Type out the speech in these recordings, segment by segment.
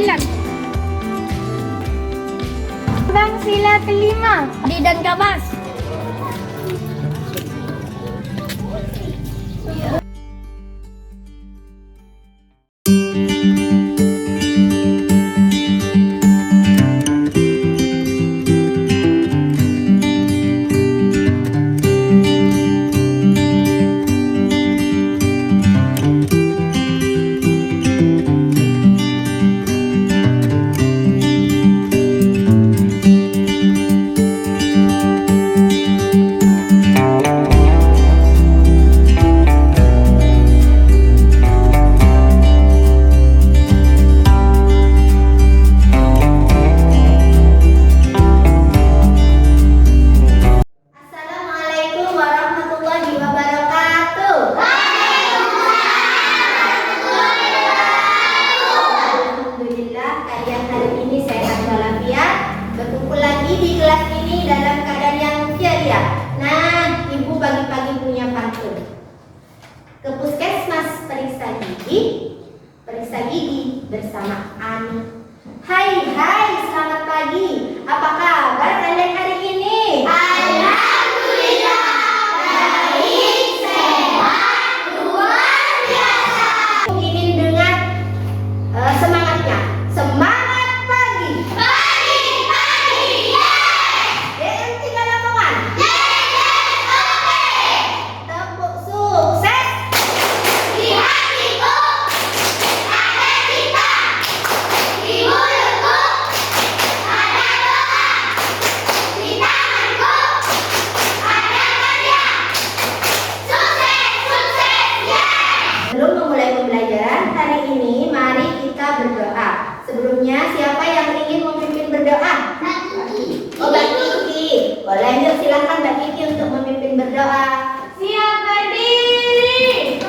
9. Bang sila kelima. Di dan Kabas. Ke puskesmas periksa gigi bersama Ani. Hai, selamat pagi. Apa kabar kalian hari ini? Alhamdulillah, baik, sehat, luar biasa. Ingin dengar semangatnya. Semangat pagi. Pagi, yes. DM 3 Lamongan. Yes, oke. Tepuk sukses. Di hatiku ada cinta, di mulutku ada doa, di tanganku ada karya. Sukses, ya. Sebelum memulai pembelajaran hari ini, mari kita berdoa. Sebelumnya, siapa yang ingin memimpin berdoa? Oh, Mbak Kiki. Boleh, yuk silakan Mbak Kiki untuk memimpin berdoa. Siap berdiri.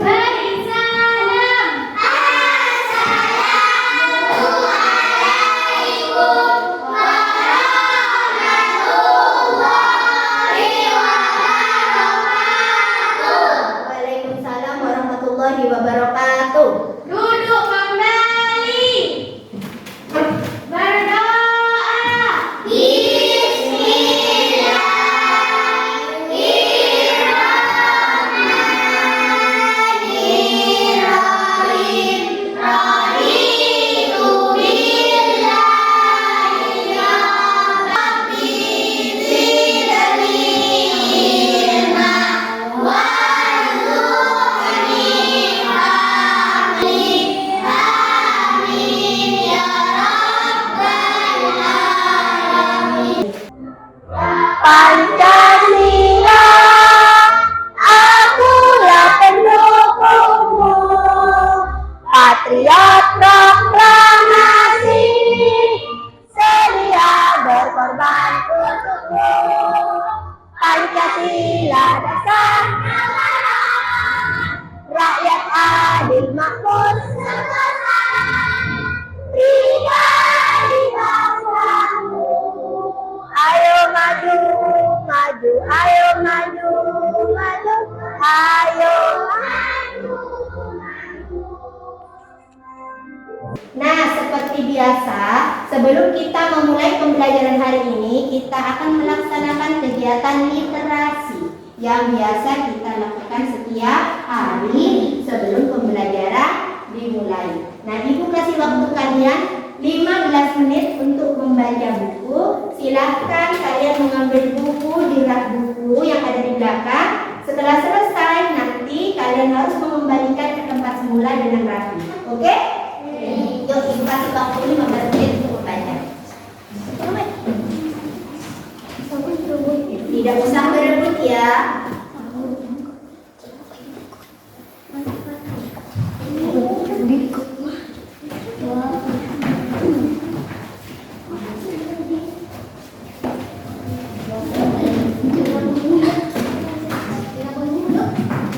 Beri salam. Assalamualaikum warahmatullahi wabarakatuh. Waalaikumsalam warahmatullahi wabarakatuh. Duduk kembali. Berdoa. Pancasila, akulah pendukungmu, patriot proklamasi, sedia berkorban untukmu. Pancasila dasar negara, rakyat adil makmur sejahtera, pribadi bangsamu. Ayo maju, ayo maju, ayo maju. Nah, seperti biasa, sebelum kita memulai pembelajaran hari ini, kita akan melaksanakan kegiatan literasi yang biasa kita lakukan setiap hari sebelum pembelajaran dimulai. Nah, Ibu kasih waktu kalian 15 menit untuk membaca buku. Silahkan kalian mengambil buku di rak buku yang ada di belakang. Setelah selesai, nanti kalian harus mengembalikan ke tempat semula dengan rapi. Oke? Yuk, Ibu kasih waktu 15 menit untuk membaca. Tidak usah berebut ya.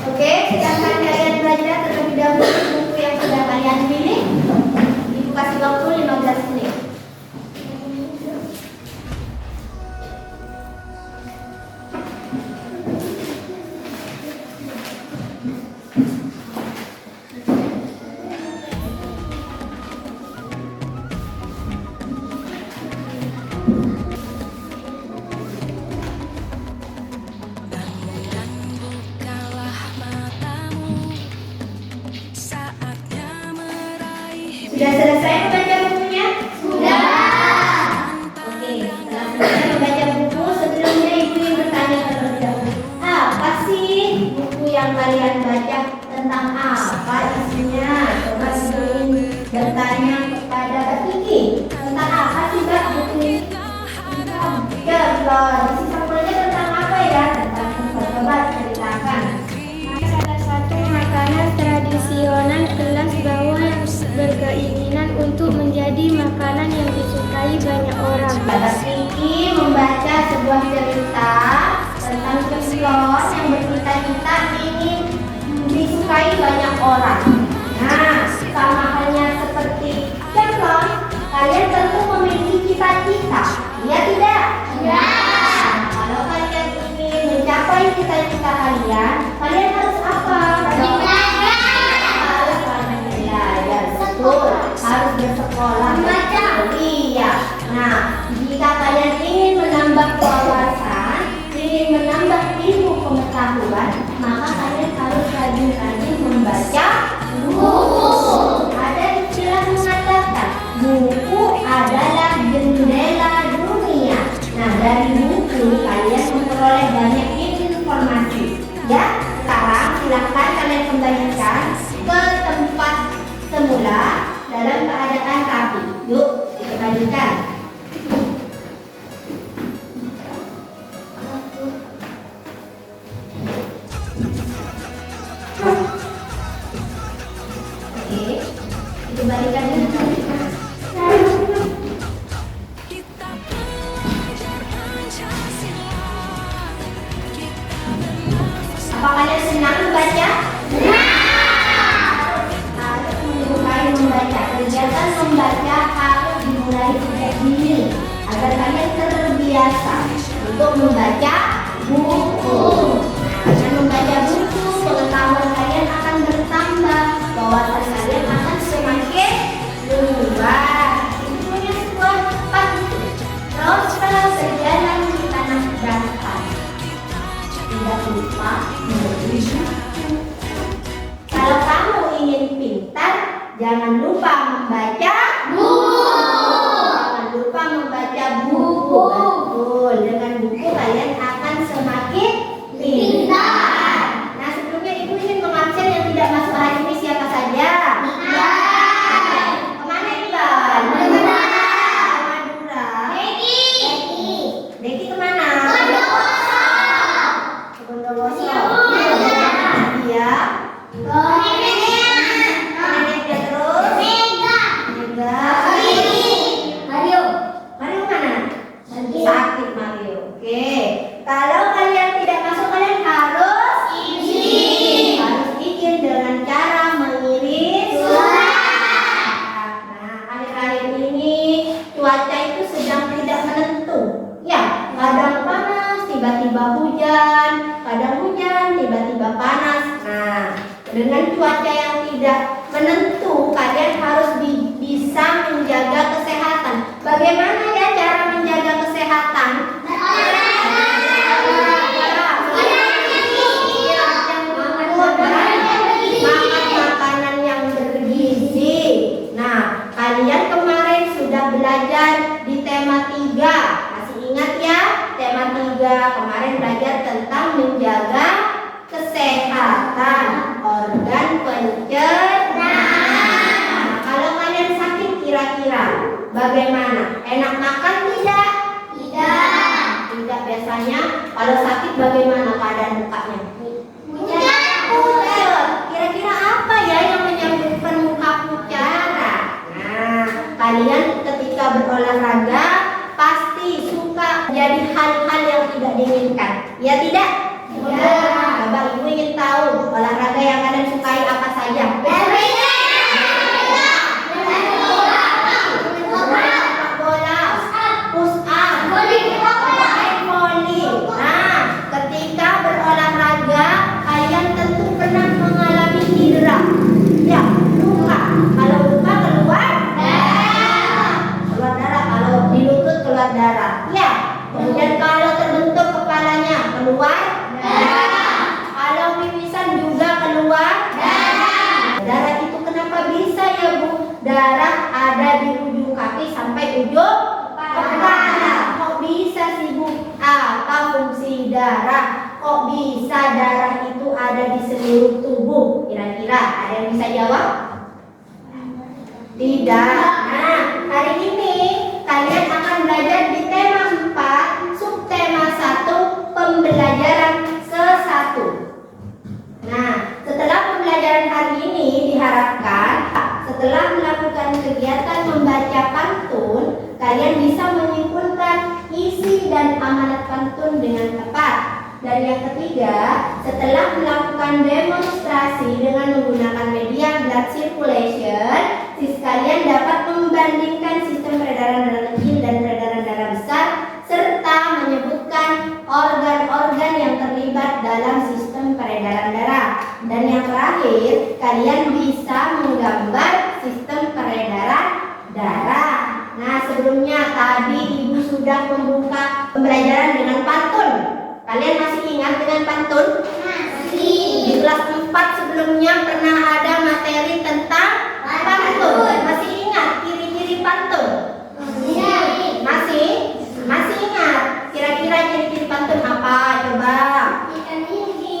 Oke, silakan kalian belajar terlebih dahulu buku yang sudah kalian pilih. Sudah selesai membaca bukunya? Sudah. Oke, setelah selesai membaca buku, sebelumnya Ibu ingin bertanya terlebih dahulu. Apa sih buku yang kalian baca? Tentang apa isinya? Coba Ibu ingin bertanya kepada Mbak Kiki. Tentang apa sih Mbak buku ini? Ya, isi sampulnya tentang apa ya? Tentang coba ceritakan. Salah satu makanan tradisional kelas bawah yang berkeinginan untuk menjadi makanan yang disukai banyak orang. Mbak Kiki membaca sebuah cerita tentang cemplon yang bercita-cita ingin disukai banyak orang. Nah, sama halnya seperti cemplon, kalian tentu memiliki cita-cita. Iya tidak? Ya. Nah, kalau kalian ingin mencapai cita-cita kalian, kalian harus apa? Harus belajar, betul. Harus bersekolah. Membaca. Iya. Nah, jika kalian ingin menambah wawasan, ingin menambah ilmu pengetahuan, maka kalian harus rajin-rajin membaca buku. Ada istilah mengatakan buku adalah jendela dunia. Nah, dari buku kalian memperoleh banyak informasi. Ya, sekarang silakan kalian kembalikan ke tempat semula dalam keadaan rapi. Yuk, kita lanjutkan. Oke, dikembalikan dulu. Apa kalian senang membaca? Harus menyukai membaca. Kegiatan membaca harus dimulai sejak dini agar kalian terbiasa untuk membaca buku. Nah, dengan membaca buku, pengetahuan kalian akan bertambah, wawasan kalian akan semakin luas. Itu punya sebuah tempat. Terus kalau berjalan di tanah datar, tidak lupa membeli buku. Kalau kamu ingin pintar, jangan lupa membaca buku. Jangan lupa membaca buku. Betul. Dengan buku kalian akan semakin pintar. Nah, sebelumnya Ibu ingin mengabsen yang tidak masuk hari ini siapa saja? Kemana Iqbal? Madura. Deki kemana? Ke Bondowoso. Iya. Nenek dia terus. Mega. Mario mana? Sakit Mario. Oke. Kalau kalian tidak masuk, kalian harus izin dengan cara mengirim surat. Nah, akhir-akhir ini cuaca itu sedang tidak menentu. Ya, kadang panas, tiba-tiba hujan, kadang hujan, tiba-tiba panas. Nah, dengan cuaca yang tidak menentu, kalian harus bisa menjaga kesehatan. Bagaimana ya cara menjaga kesehatan? Makan makanan yang bergizi. Nah, kalian kemarin sudah belajar di tema 3. Masih ingat ya? Tema 3 kemarin belajar tentang menjaga kesehatan organ pencernaan. Nah, kalau kalian sakit kira-kira bagaimana? Enak makan tidak? Tidak biasanya. Kalau sakit bagaimana keadaan mukanya? Pucat. Kira-kira apa ya yang menyebabkan muka pucat? Nah, kalian ketika berolahraga pasti suka jadi hal-hal yang tidak diinginkan. Ya tidak? Coba Ibu ingin tahu olahraga yang kalian sukai apa saja? Bola, push up, main voli. Nah, ketika berolahraga kalian tentu pernah mengalami cedera. Ya, luka. Kalau luka keluar darah. Kalau di lutut keluar darah. Ya. Kemudian kalau terbentuk kepalanya keluar darah ada di ujung kaki sampai ujung kepala. Kok bisa sih Bu? Apa fungsi darah? Kok bisa darah itu ada di seluruh tubuh? Kira-kira ada yang bisa jawab? Tidak. Nah, hari ini kalian akan belajar di tema 4, subtema 1, pembelajaran ke-1. Nah, setelah pembelajaran hari ini diharapkan setelah melakukan kegiatan membaca pantun, kalian bisa menyimpulkan isi dan amanat pantun dengan tepat. Dan yang ketiga, setelah melakukan demonstrasi dengan menggunakan media blood circulation, kalian dapat membandingkan sistem peredaran darah kecil dan peredaran darah besar, serta menyebutkan organ-organ yang terlibat dalam sistem peredaran darah. Dan yang terakhir, kalian bisa menggambar sistem peredaran darah. Nah, sebelumnya tadi Ibu sudah membuka pembelajaran dengan pantun. Kalian masih ingat dengan pantun? Masih. Di kelas 4 sebelumnya pernah ada materi tentang pantun. Masih ingat ciri-ciri pantun? Masih? Masih ingat? Kira-kira ciri-ciri pantun apa? Coba.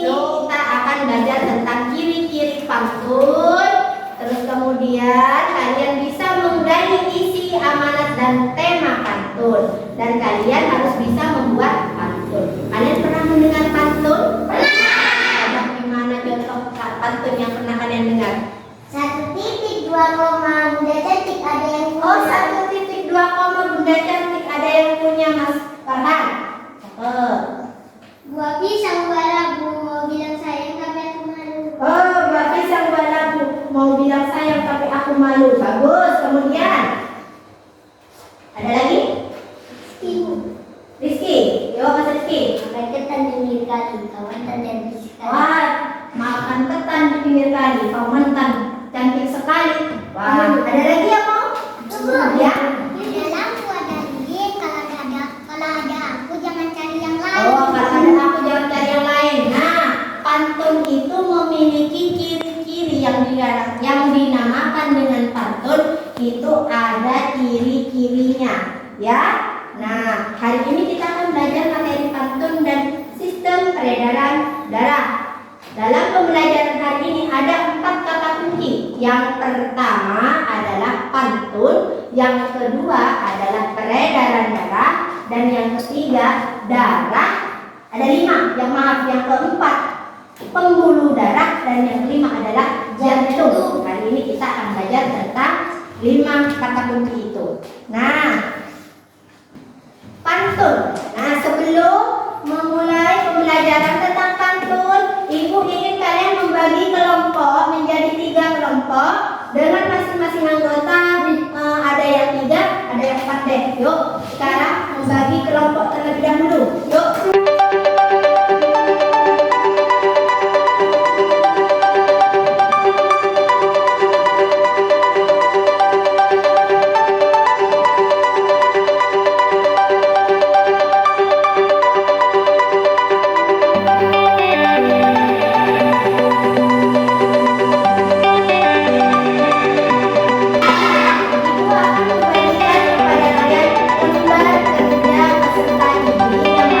Kita akan belajar tentang ciri-ciri pantun. Terus kemudian kalian bisa menggali isi amanat dan tema pantun. Dan kalian harus bisa membuat pantun. Kalian pernah mendengar pantun? Pernah. Gimana contoh pantun yang pernah kalian dengar? 1.2 koma bunda cantik ada yang punya. Oh, 1.2 koma bunda cantik ada yang punya, Mas Farhan. Buah pisang balabu mau bilang sayang tapi aku malu. Oh, buah pisang balabu mau bilang sayang tapi aku malu. Bagus. Kemudian ada lagi? Rizky. Jawab Mas Rizky. Makan ketan di pinggir kali, kawan dan cantik sekali. Wah, makan ketan di pinggir kali, kau mantan cantik sekali. Wah, ada lagi apa? Ya. Di dalamku ada lilin, kalau ada aku jangan cari yang lain. Oh, kalau ada aku jangan cari yang lain. Nah, pantun itu memiliki ciri-ciri yang dinamakan dengan pantun itu ada ciri-cirinya, ya. Nah, hari ini kita akan belajar materi pantun dan sistem peredaran darah. Dalam pembelajaran hari ini ada 4 kata kunci. Yang pertama adalah pantun, yang kedua adalah peredaran darah, dan yang ketiga darah. Ada 5, yang keempat pembuluh darah, dan yang kelima adalah jantung. Hari ini kita akan belajar tentang 5 kata kunci itu. Nah, pantun. Nah, sebelum memulai pembelajaran tentang pantun, Ibu ingin kalian membagi kelompok menjadi 3 kelompok dengan masing-masing anggota. Ada yang 3, ada yang 4 deh. Yuk, sekarang membagi kelompok terlebih dahulu. Yuk. Ibu akan membagikan kepada kalian lembar kerja peserta ini yang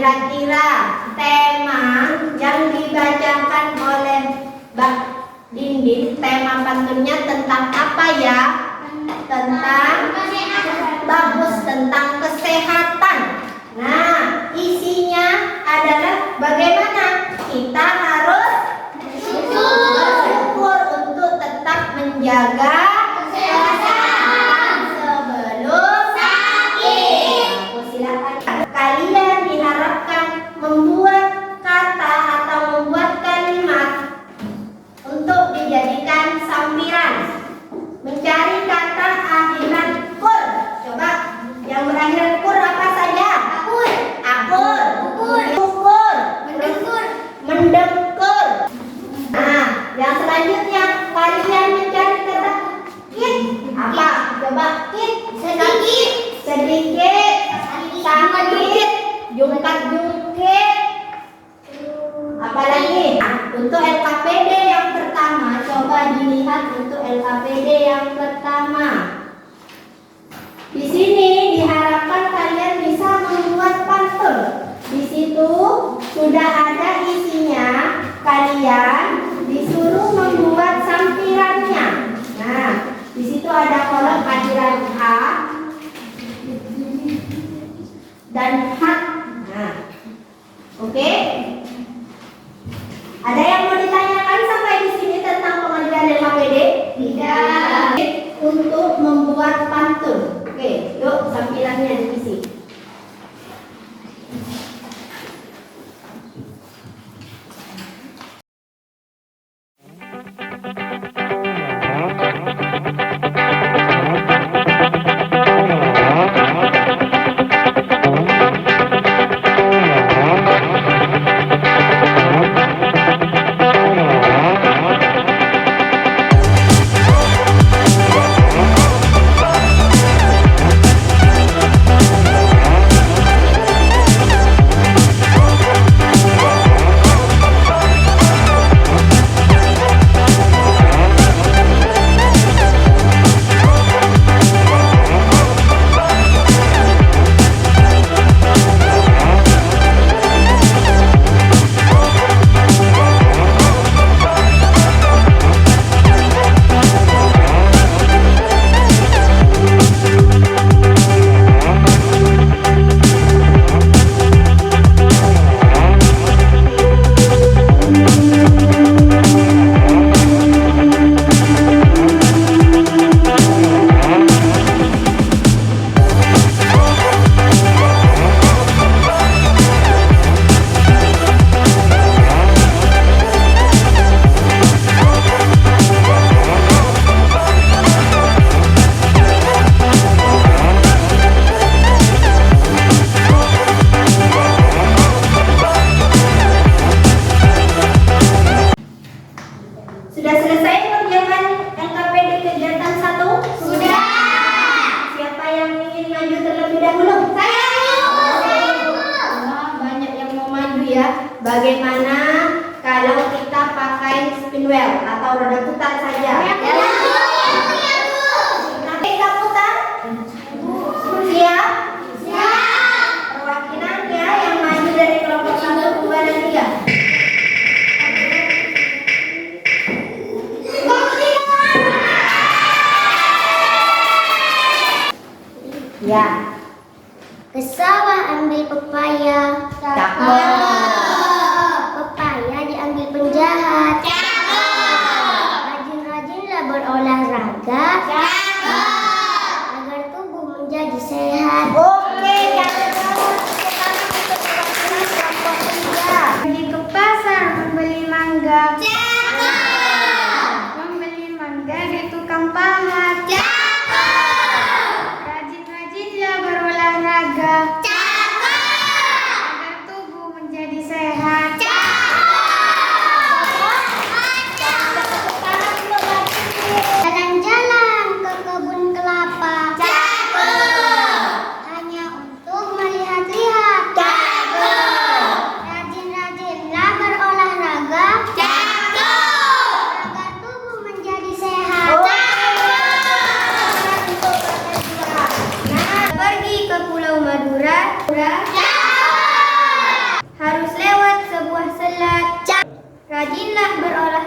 Kira-kira tema yang dibacakan oleh Mbak Dindin, tema pantunnya tentang apa ya? Tentang bagus, tentang kesehatan. Nah, isinya adalah bagaimana kita harus bersyukur untuk tetap menjaga kesehatan sebelum sakit. Silakan. Kalian diharapkan membuat kata atau membuat kalimat untuk dijadikan sampiran. Mencari kata akhiran kur. Coba yang berakhiran kur apa saja? Akur. Akur. Ukur. Mendengkur. Nah, yang selanjutnya kalian mencari kata kit. Apa? Coba kit. Sedikit. Sakit. Jungkat-jungkit. Apalagi? Untuk LKPD yang pertama, coba dilihat untuk LKPD yang pertama. Di sini diharapkan kalian bisa membuat pantun. Di situ sudah ada isinya. Kalian disuruh membuat sampirannya. Nah, di situ ada kolom akhiran A dan H. Nah, oke. Ada yang mau ditanyakan sampai di sini tentang pengerjaan LKPD? Tidak. Untuk membuat pantun. Oke, yuk sampilannya diisi. Sudah selesai pengerjaan LKPD kegiatan 1? Sudah. Siapa yang ingin maju terlebih dahulu? Wah, banyak yang mau maju ya. Bagaimana kalau kita pakai spin wheel atau roda putar saja? Nanti kita putar. Siap? Perwakilannya yang maju dari kelompok 1, 2, dan 3. Ya. Ke sawah ambil pepaya. Cakep. Pepaya diambil penjahat. Rajin-rajinlah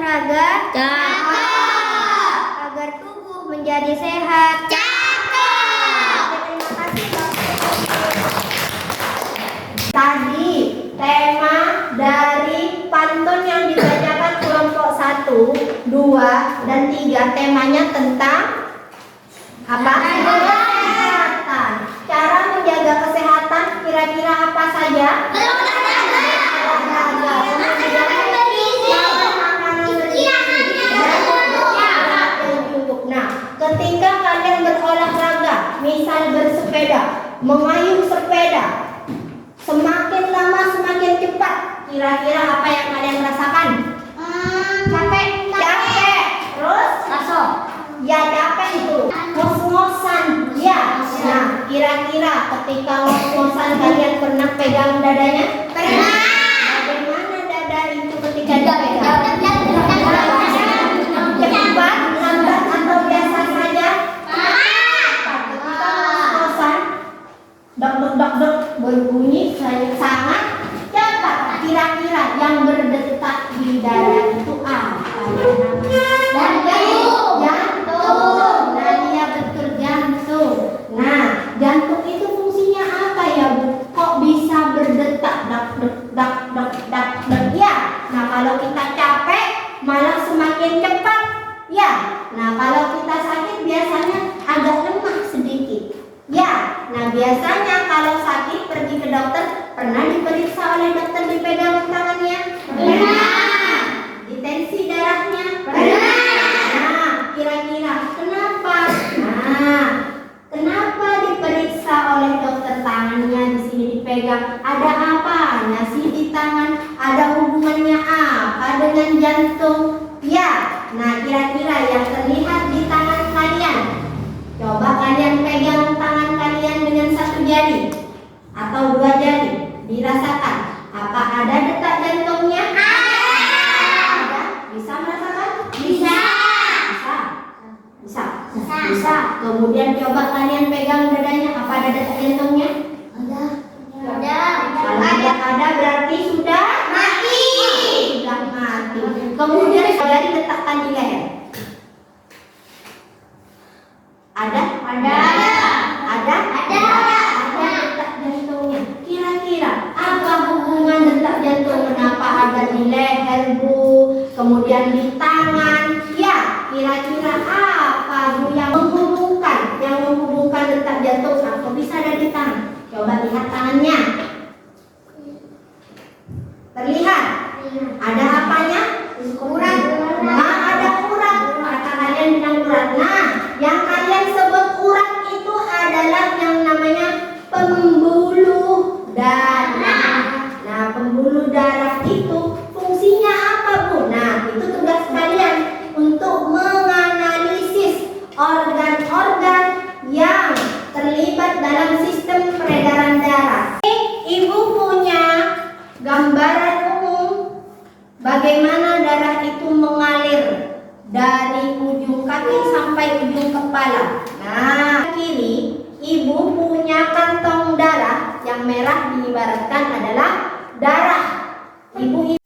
olahraga? Cakep. Agar tubuh menjadi sehat? Cakep. Terima kasih Bapak. Tadi tema dari pantun yang dibacakan kelompok 1, 2, dan 3 temanya tentang apa? Kesehatan. Cara menjaga kesehatan kira-kira apa saja? Nah, ketika kalian berolahraga, misal bersepeda, mengayuh sepeda, semakin lama semakin cepat. Kira-kira apa yang kalian rasakan? Capek. Capek. Terus? Raso. Ya capek itu. Ngos-ngosan. Ya. Nah, kira-kira ketika ngos-ngosan kalian pernah pegang dadanya? Pernah. Bagaimana dada itu ketika dipegang? Cepat, lambat, atau biasa saja? Ketika ngos-ngosan, deg-deg berbunyi sangat cepat. Kira-kira yang berdetak di dada itu apa yang namanya? Jantung. Nah, iya betul, jantung. Nah, jantung itu fungsinya apa ya, Bu? Kok bisa berdetak dak dek dak dek dak dek ya? Nah, kalau kita capek malah semakin cepat. Ya. Nah, kalau kita sakit biasanya agak lemah sedikit. Ya. Nah, biasanya kalau sakit pergi ke dokter, pernah diperiksa oleh dokter, dipegang tangannya? Pernah. Ditensi darahnya? Pernah. Nah, kira-kira kenapa? Nah, kenapa diperiksa oleh dokter tangannya di sini dipegang? Ada apanya sih di tangan? Ada hubungannya apa dengan jantung? Ya. Nah, kira-kira yang terlihat di tangan kalian, coba kalian pegang tangan kalian dengan satu jari atau 2 jari, dirasakan. Apa ada detak jantungnya? Ada. Bisa merasakan? Bisa. Bisa. Kemudian coba kalian pegang dadanya. Apa ada detak jantungnya? Ada. Kalau tidak ada berarti sudah Mati. Sudah mati. Kemudian jari letakkan di leher. Ada? Ada detak jantungnya. Kira-kira apa hubungan detak jantung? Kenapa ada di leher, Bu? Kemudian di tangan. Ya, kira-kira apa, Bu, yang menghubungkan detak jantung? Atau bisa ada di tangan? Coba lihat tangannya. Terlihat? Ada apanya? Urat. Nah, ada urat. Kata kalian bilang urat. Nah, yang kalian sebut urat itu adalah yang namanya pembuluh darah. Nah, pembuluh darah itu fungsinya apa, Bu? Nah, itu tugas kalian untuk menganalisis organ-organ yang terlibat dalam sistem peredaran darah. Ibu punya gambaran umum bagaimana darah itu mengalir dari ujung kaki sampai ujung kepala. Nah, kiri ibu punya kantong darah yang merah diibaratkan adalah darah. Ibu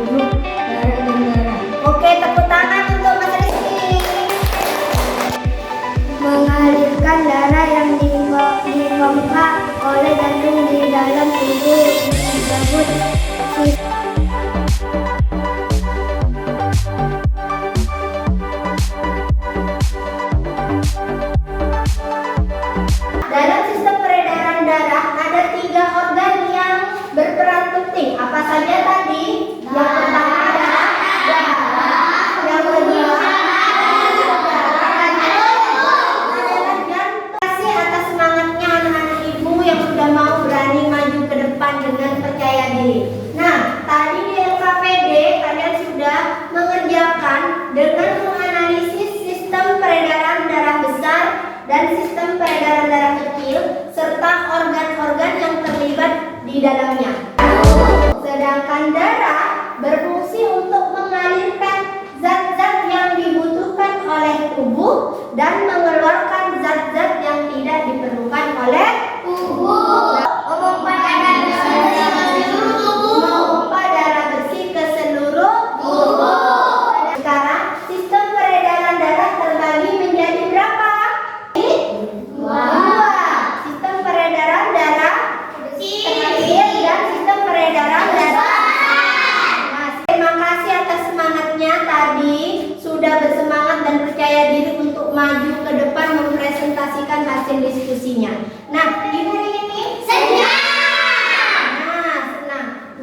pembunuh darah dan darah. Oke, tepuk tangan untuk Mas Rizky. Mengalirkan darah yang dipompa oleh jantung di dalam tubuh disebut Dalam sistem peredaran darah ada 3 organ yang berperan penting. Apa saja tadi? Yang pertama adalah darah, yang kedua adalah jantung. Kasih atas semangatnya anak-anak ibu yang sudah mau berani maju ke depan dengan percaya diri. Nah, tadi di LKPD kalian sudah mengerjakan dengan menganalisis sistem peredaran darah besar dan sistem peredaran darah kecil serta organ-organ yang terlibat di dalamnya. Sedangkan darah berfungsi untuk mengalirkan zat-zat yang dibutuhkan oleh tubuh dan mengeluarkan zat-zat yang tidak diperlukan oleh tubuh. Memompa darah bersih ke seluruh tubuh. Sekarang sistem peredaran darah terbagi menjadi berapa? Dua. Sistem peredaran darah kecil dan sistem peredaran darah. Nah, terima kasih atas semangatnya tadi, sudah bersemangat dan percaya diri untuk maju ke depan mempresentasikan hasil diskusinya. Nah, di hari ini senang.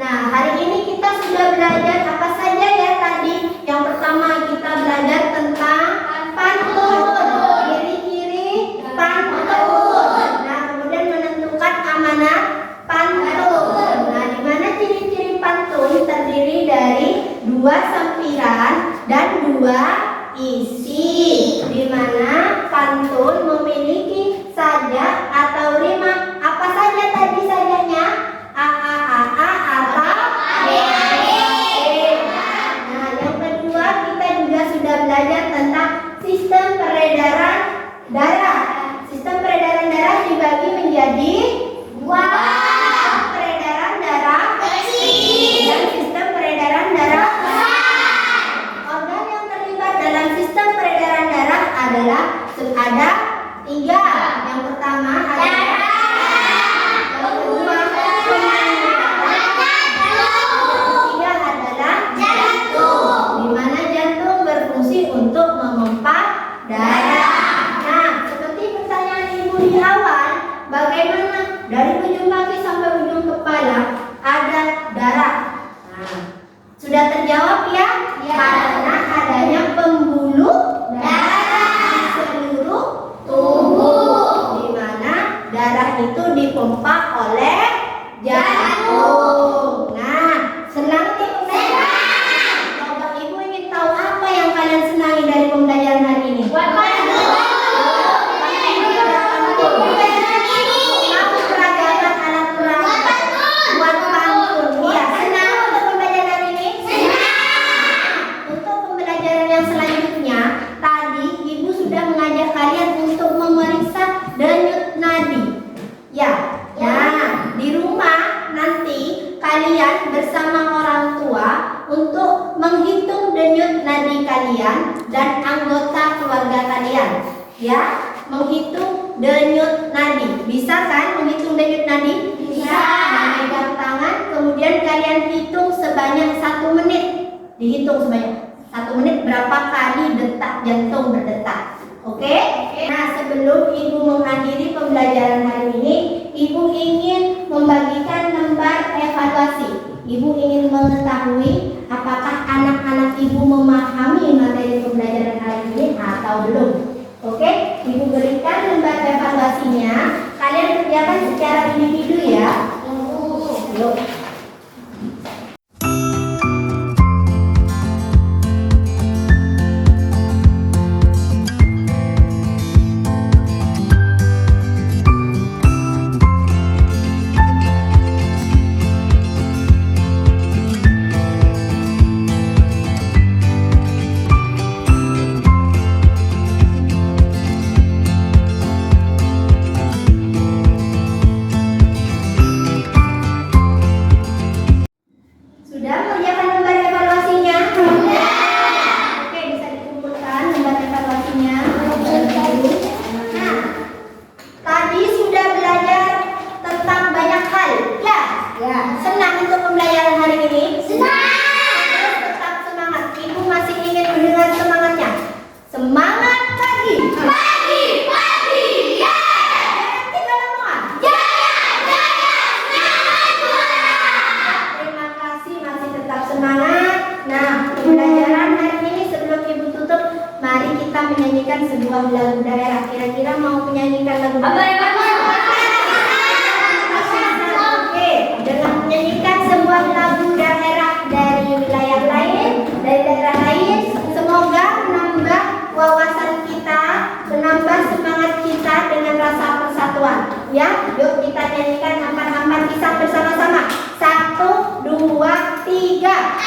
Nah, hari ini kita sudah belajar apa saja ya tadi? Yang pertama kita belajar tentang pantun, ciri-ciri pantun. Nah, kemudian menentukan amanat pantun. Nah, di mana ciri-ciri pantun terdiri dari 2 sampiran dan 2 isi. Di mana pantun memiliki sajak atau rima. Apa saja tadi sajaknya? A atau B. Nah, yang kedua kita juga sudah belajar tentang sistem peredaran darah. Sistem peredaran darah dibagi menjadi 2. Peredaran darah kecil dan sistem peredaran darah besar. Organ yang terlibat dalam sistem peredaran darah adalah ada 3. Yang pertama adalah yang kedua ketiga adalah jantung. Di mana jantung berfungsi untuk memompa darah. Nah, seperti pertanyaan ibu di awal, bagaimana dari ujung kaki sampai ujung kepala ada darah? Nah, sudah terjawab ya? Karena adanya pembuluh darah di seluruh tubuh, di mana darah itu dipompa oleh jantung. Nah, senang tidak? Coba ibu ingin tahu apa yang kalian senangi dari pembelajaran hari ini? Bersama orang tua untuk menghitung denyut nadi kalian dan anggota keluarga kalian, ya, menghitung denyut nadi. Bisa kan menghitung denyut nadi? Bisa. Memegang tangan, kemudian kalian hitung sebanyak 1 menit. Dihitung sebanyak 1 menit berapa kali detak jantung berdetak. Oke? Nah, sebelum ibu mengakhiri pembelajaran hari ini, ibu ingin membagikan lembar evaluasi. Ibu ingin mengetahui apakah anak-anak ibu memahami materi pembelajaran hari ini atau belum. Oke, ibu berikan lembar evaluasinya. Kalian kerjakan secara individu ya. Yuk. sebuah lagu daerah. Kira-kira mau menyanyikan lagu daerah? Oke, dengan menyanyikan sebuah lagu daerah dari wilayah lain, dari daerah lain, semoga menambah wawasan kita, menambah semangat kita dengan rasa persatuan. Ya, yuk kita nyanyikan Ampar-ampar Pisang bersama-sama. 1, 2, 3.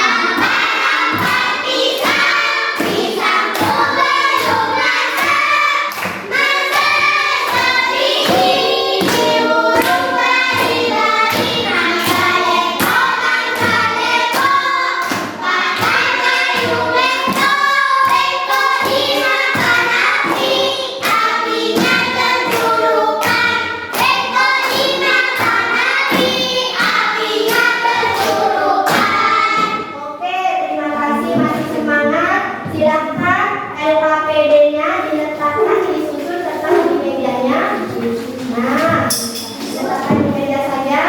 Oke, terima kasih, masih semangat. Silahkan LKPD-nya diletakkan, disusun letak di mejanya. Nah, letakkan di meja saja.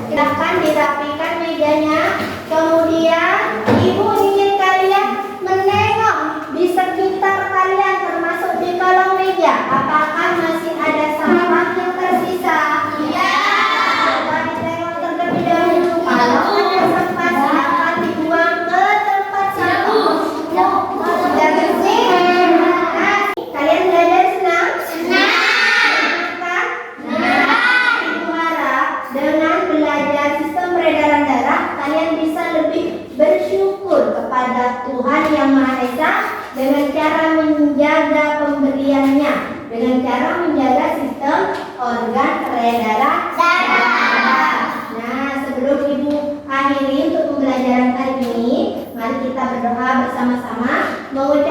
Silahkan dirapikan mejanya. Kemudian ibu ingin kalian menengok di sekitar kalian, termasuk di kolong meja. Apakah masih ada sampah yang tersisa? Iya. Coba ditengok terlebih dahulu. Kalau ada sampah, silakan dibuang ke tempat sampah. Sudah bersih? Nah, kalian belajar senang? Menyenangkan? Ibu harap dengan belajar sistem peredaran darah, kalian bisa lebih bersyukur kepada Tuhan Yang Maha Esa dengan cara menjaga pemberiannya, dengan cara menjaga sistem organ peredaran darah. Nah, sebelum ibu akhiri untuk pembelajaran hari ini, mari kita berdoa bersama-sama mengucapkan